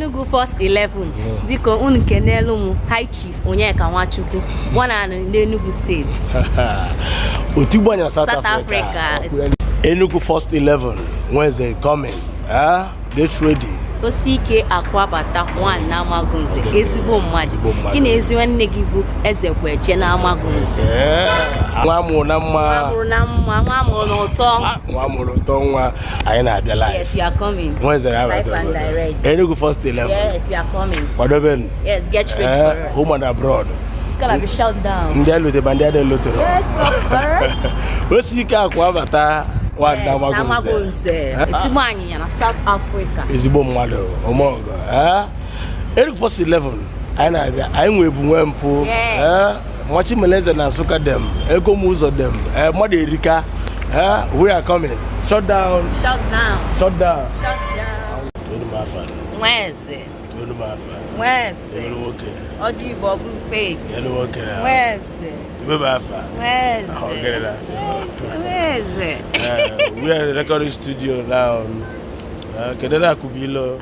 Enugu First 11 biko unu kenelu mu High Chief Onyeka Nwachukwu one and Enugu State Otugbo South Africa. Enugu First 11 Wednesday coming. Get ready. Osike Akwabata one na Amagunze ezigbo mmaji gị na ezi nwanne gị bụ Ezekweche na Amagunze nwa amụrụ na mma nwa amụrụ n'ụtọ nwa anyị na-abịa live. Yes, we are coming. Wednesday live and direct. Enugu First 11. Yes, we are coming. Kwadoben. Yes, get ready for us. Home and abroad. It's gonna be shut down. Ndị alute ba ndị adị lote. Yes, of course. Osike Akwabata one na Amagunze. Etigbo anyịnya na South Africa. Ezigbo mmadụ omongo. Enugu First 11 anyị na-abịa anyị nwe ebu nwe mpụ. Mwachi Meleze na Nsukka dem. Ego m ụzọ dem. Mmadụ erika. We are coming. Shut down. Shut down. Shut down. Shut down. Wednesday. Wednesday. Oji Igbo bụrụ fake. Wednesday. Wednesday. We are in the recording studio now. Kedera Akubilo.